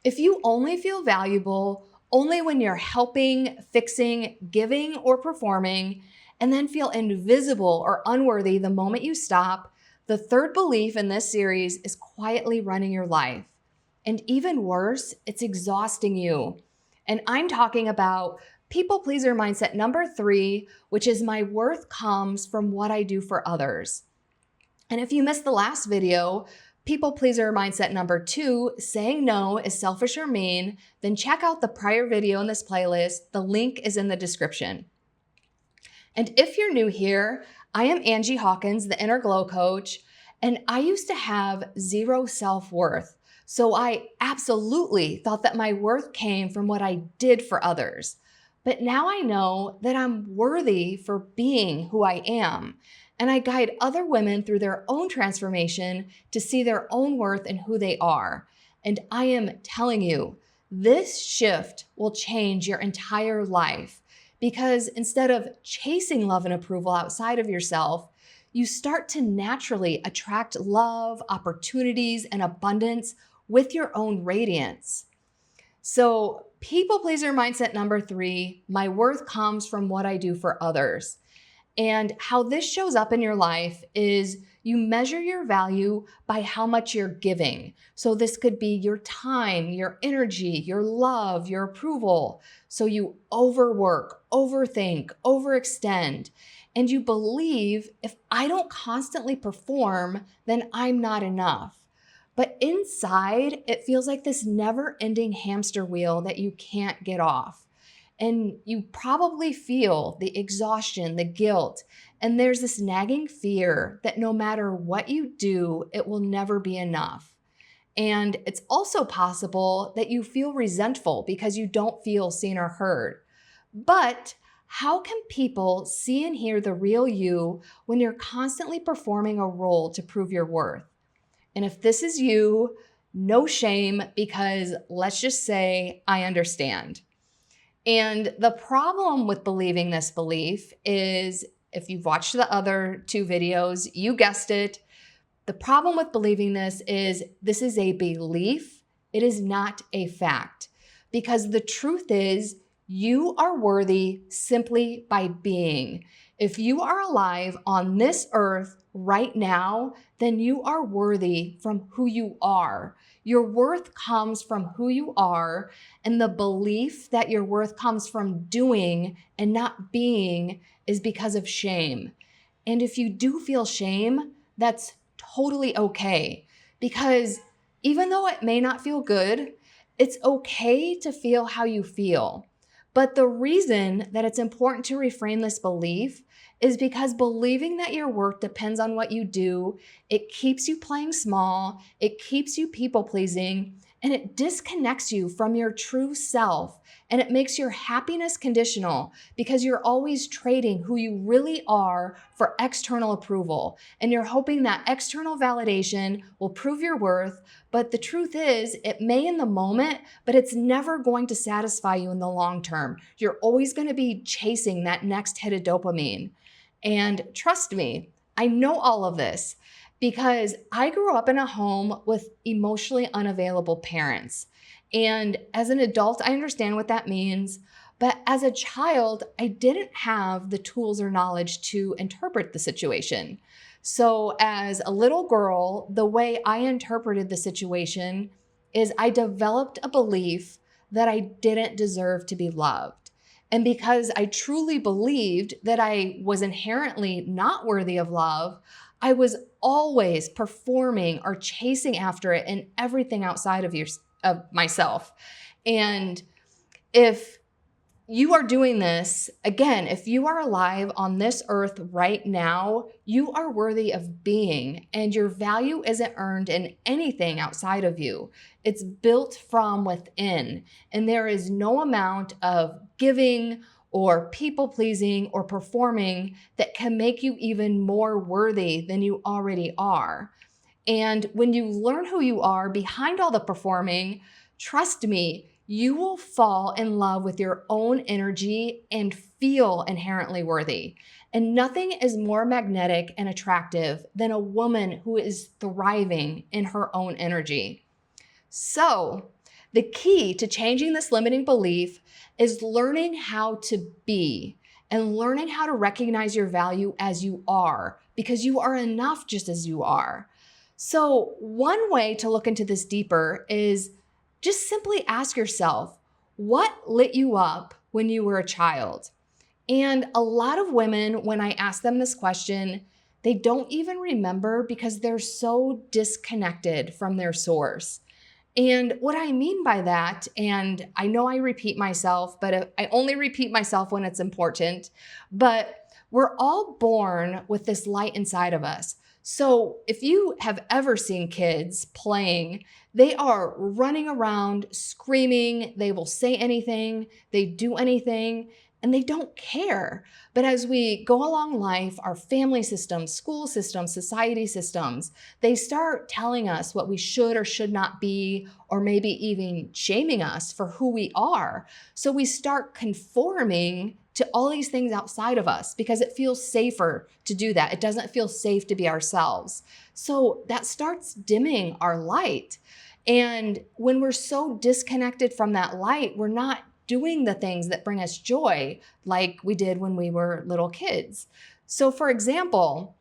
If you only feel valuable only when you're helping, fixing, giving, or performing, and then feel invisible or unworthy the moment you stop, the third belief in this series is quietly running your life. And even worse, it's exhausting you. And I'm talking about people pleaser mindset number 3, which is my worth comes from what I do for others. And if you missed the last video, people pleaser mindset number 2, saying no is selfish or mean, then check out the prior video in this playlist. The link is in the description. And if you're new here, I am Angie Hawkins, the Inner Glow Coach, and I used to have zero self-worth. So I absolutely thought that my worth came from what I did for others. But now I know that I'm worthy for being who I am. And I guide other women through their own transformation to see their own worth and who they are. And I am telling you, this shift will change your entire life, because instead of chasing love and approval outside of yourself, you start to naturally attract love, opportunities, and abundance with your own radiance. So, people pleaser mindset number 3, my worth comes from what I do for others. And how this shows up in your life is you measure your value by how much you're giving. So this could be your time, your energy, your love, your approval. So you overwork, overthink, overextend, and you believe if I don't constantly perform, then I'm not enough. But inside, it feels like this never-ending hamster wheel that you can't get off. And you probably feel the exhaustion, the guilt, and there's this nagging fear that no matter what you do, it will never be enough. And it's also possible that you feel resentful because you don't feel seen or heard. But how can people see and hear the real you when you're constantly performing a role to prove your worth? And if this is you, no shame, because let's just say I understand. And the problem with believing this belief is, if you've watched the other 2 videos, you guessed it, the problem with believing this is a belief. It is not a fact. Because the truth is, you are worthy simply by being. If you are alive on this earth right now, then you are worthy from who you are. Your worth comes from who you are, and the belief that your worth comes from doing and not being is because of shame. And if you do feel shame, that's totally okay, because even though it may not feel good, it's okay to feel how you feel. But the reason that it's important to reframe this belief is because believing that your worth depends on what you do, it keeps you playing small, it keeps you people-pleasing, and it disconnects you from your true self, and it makes your happiness conditional because you're always trading who you really are for external approval, and you're hoping that external validation will prove your worth. But the truth is, it may in the moment, but it's never going to satisfy you in the long term. You're always going to be chasing that next hit of dopamine. And trust me, I know all of this because I grew up in a home with emotionally unavailable parents. And as an adult, I understand what that means. But as a child, I didn't have the tools or knowledge to interpret the situation. So as a little girl, the way I interpreted the situation is I developed a belief that I didn't deserve to be loved. And because I truly believed that I was inherently not worthy of love, I was always performing or chasing after it in everything outside of myself. And if you are doing this, again, if you are alive on this earth right now, you are worthy of being, and your value isn't earned in anything outside of you. It's built from within, and there is no amount of giving or people-pleasing or performing that can make you even more worthy than you already are. And when you learn who you are behind all the performing, trust me, you will fall in love with your own energy and feel inherently worthy. And nothing is more magnetic and attractive than a woman who is thriving in her own energy. So The key to changing this limiting belief is learning how to be and learning how to recognize your value as you are, because you are enough just as you are. So one way to look into this deeper is just simply ask yourself, what lit you up when you were a child? And a lot of women, when I ask them this question, they don't even remember because they're so disconnected from their source. And what I mean by that, and I know I repeat myself, but I only repeat myself when it's important, but we're all born with this light inside of us. So if you have ever seen kids playing, they are running around screaming, they will say anything, they do anything, and they don't care. But as we go along life, our family systems, school systems, society systems, they start telling us what we should or should not be, or maybe even shaming us for who we are. So we start conforming to all these things outside of us because it feels safer to do that. It doesn't feel safe to be ourselves. So that starts dimming our light. And when we're so disconnected from that light, we're not doing the things that bring us joy like we did when we were little kids. So for example,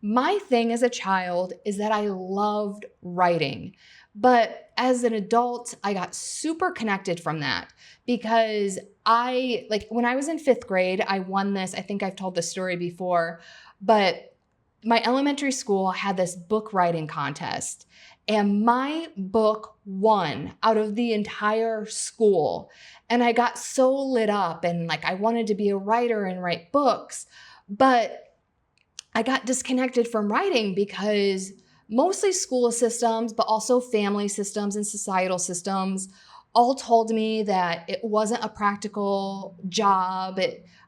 my thing as a child is that I loved writing. But as an adult, I got super connected from that because when I was in 5th grade, I won this. I think I've told this story before, but my elementary school had this book writing contest. And my book won out of the entire school. And I got so lit up and I wanted to be a writer and write books. But I got disconnected from writing because mostly school systems, but also family systems and societal systems all told me that it wasn't a practical job.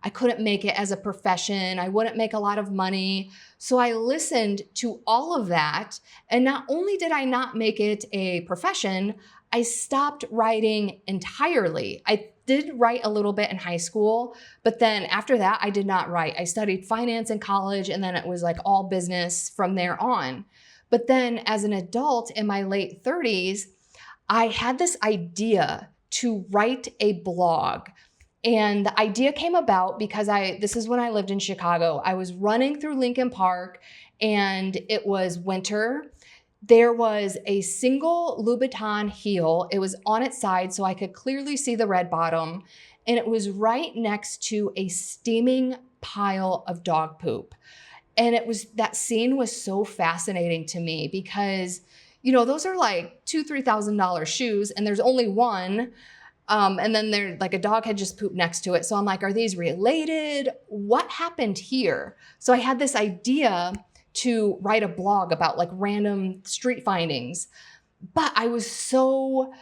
I couldn't make it as a profession. I wouldn't make a lot of money. So I listened to all of that. And not only did I not make it a profession, I stopped writing entirely. I did write a little bit in high school, but then after that, I did not write. I studied finance in college, and then it was all business from there on. But then as an adult in my late 30s, I had this idea to write a blog. And the idea came about because this is when I lived in Chicago. I was running through Lincoln Park and it was winter. There was a single Louboutin heel. It was on its side so I could clearly see the red bottom. And it was right next to a steaming pile of dog poop. And that scene was so fascinating to me because those are $2,000-$3,000 shoes and there's only one. And then a dog had just pooped next to it. So I'm are these related? What happened here? So I had this idea to write a blog about random street findings, but I was so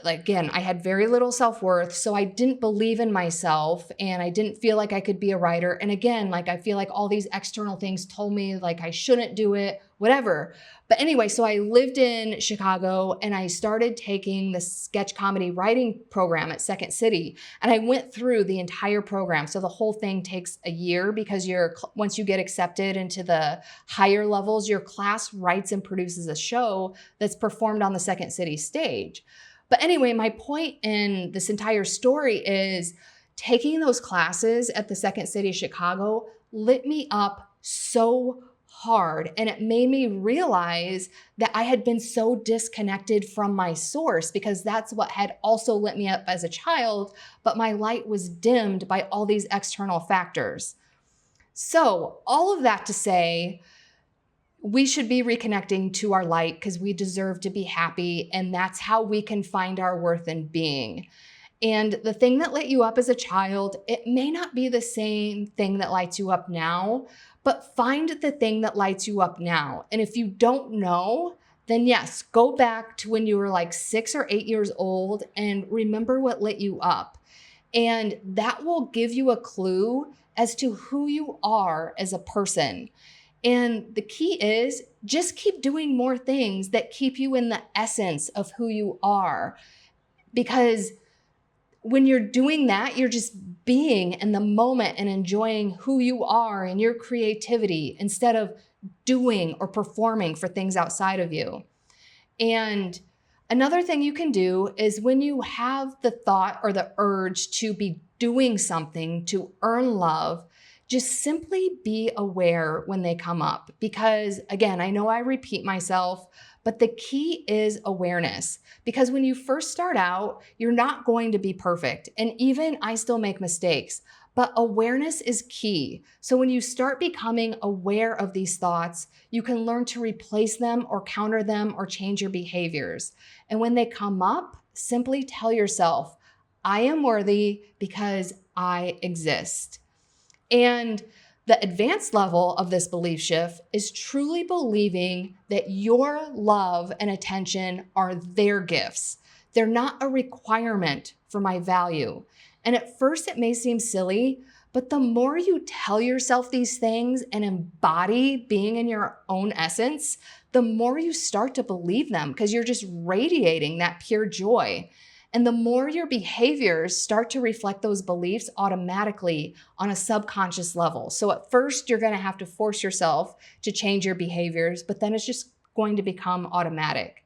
again, I had very little self-worth, so I didn't believe in myself and I didn't feel like I could be a writer. And again, I feel like all these external things told me I shouldn't do it, whatever. But anyway, so I lived in Chicago and I started taking the sketch comedy writing program at Second City. And I went through the entire program. So the whole thing takes a year because once you get accepted into the higher levels, your class writes and produces a show that's performed on the Second City stage. But anyway, my point in this entire story is taking those classes at the Second City Chicago lit me up so hard. And it made me realize that I had been so disconnected from my source because that's what had also lit me up as a child, but my light was dimmed by all these external factors. So all of that to say, we should be reconnecting to our light because we deserve to be happy. And that's how we can find our worth in being. And the thing that lit you up as a child, it may not be the same thing that lights you up now, but find the thing that lights you up now. And if you don't know, then yes, go back to when you were 6 or 8 years old and remember what lit you up. And that will give you a clue as to who you are as a person. And the key is just keep doing more things that keep you in the essence of who you are. Because when you're doing that, you're just being in the moment and enjoying who you are and your creativity instead of doing or performing for things outside of you. And Another thing you can do is when you have the thought or the urge to be doing something to earn love, just simply be aware when they come up. Because again, I know I repeat myself, but the key is awareness. Because when you first start out, you're not going to be perfect. And even I still make mistakes. But awareness is key. So when you start becoming aware of these thoughts, you can learn to replace them or counter them or change your behaviors. And when they come up, simply tell yourself, I am worthy because I exist. And the advanced level of this belief shift is truly believing that your love and attention are their gifts. They're not a requirement for my value. And at first it may seem silly, but the more you tell yourself these things and embody being in your own essence, the more you start to believe them because you're just radiating that pure joy. And the more your behaviors start to reflect those beliefs automatically on a subconscious level. So at first, you're going to have to force yourself to change your behaviors, but then it's just going to become automatic.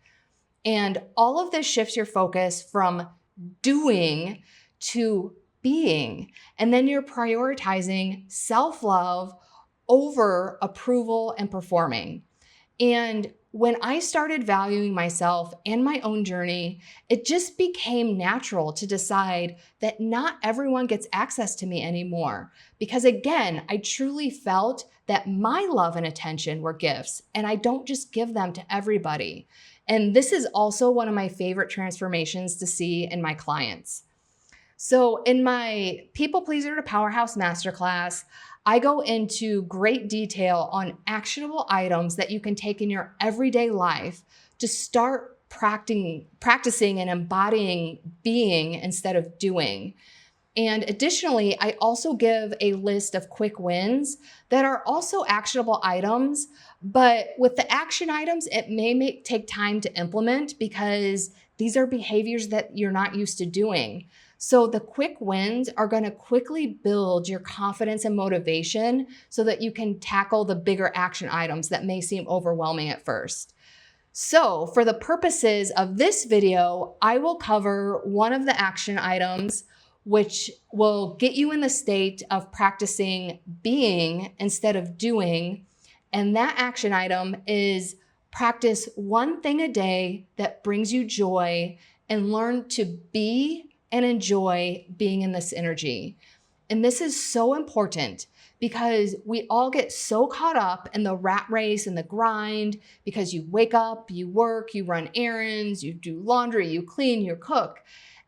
And all of this shifts your focus from doing to being. And then you're prioritizing self-love over approval and performing. And when I started valuing myself and my own journey, it just became natural to decide that not everyone gets access to me anymore. Because again, I truly felt that my love and attention were gifts, and I don't just give them to everybody. And this is also one of my favorite transformations to see in my clients. So in my People Pleaser to Powerhouse Masterclass, I go into great detail on actionable items that you can take in your everyday life to start practicing and embodying being instead of doing. And additionally, I also give a list of quick wins that are also actionable items, but with the action items, it may take time to implement because these are behaviors that you're not used to doing. So the quick wins are going to quickly build your confidence and motivation so that you can tackle the bigger action items that may seem overwhelming at first. So for the purposes of this video, I will cover one of the action items, which will get you in the state of practicing being instead of doing. And that action item is practice one thing a day that brings you joy and learn to be and enjoy being in this energy. And this is so important because we all get so caught up in the rat race and the grind because you wake up, you work, you run errands, you do laundry, you clean, you cook.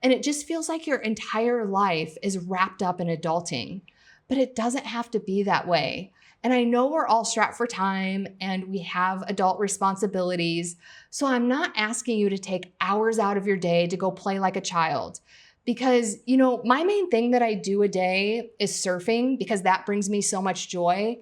And it just feels like your entire life is wrapped up in adulting. But it doesn't have to be that way. And I know we're all strapped for time and we have adult responsibilities. So I'm not asking you to take hours out of your day to go play like a child. Because, my main thing that I do a day is surfing because that brings me so much joy,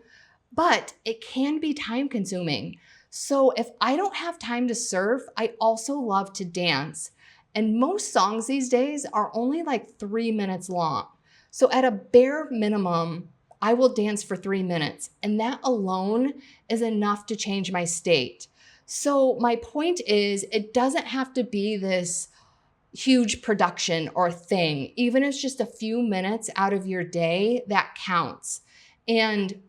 but it can be time consuming. So if I don't have time to surf, I also love to dance. And most songs these days are only like 3 minutes long. So at a bare minimum, I will dance for 3 minutes. And that alone is enough to change my state. So my point is, it doesn't have to be this huge production or thing. Even if it's just a few minutes out of your day, that counts. And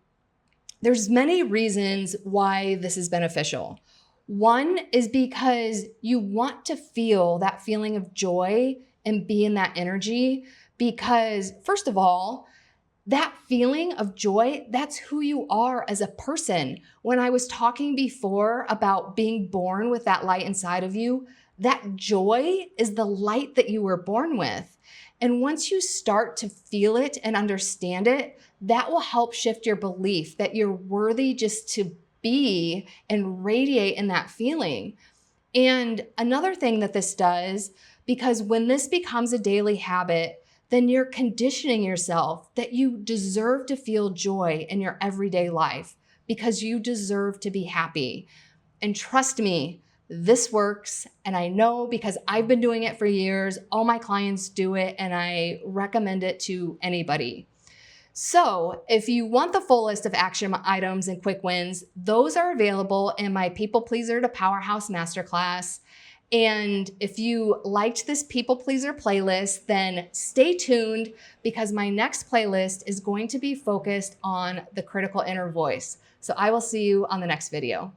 there's many reasons why this is beneficial. One is because you want to feel that feeling of joy and be in that energy because, first of all, that feeling of joy, that's who you are as a person. When I was talking before about being born with that light inside of you, that joy is the light that you were born with. And once you start to feel it and understand it, that will help shift your belief that you're worthy just to be and radiate in that feeling. And another thing that this does, because when this becomes a daily habit, then you're conditioning yourself that you deserve to feel joy in your everyday life because you deserve to be happy. And trust me, this works. And I know because I've been doing it for years, all my clients do it, and I recommend it to anybody. So if you want the full list of action items and quick wins, those are available in my People Pleaser to Powerhouse Masterclass. And if you liked this people pleaser playlist, then stay tuned because my next playlist is going to be focused on the critical inner voice. So I will see you on the next video.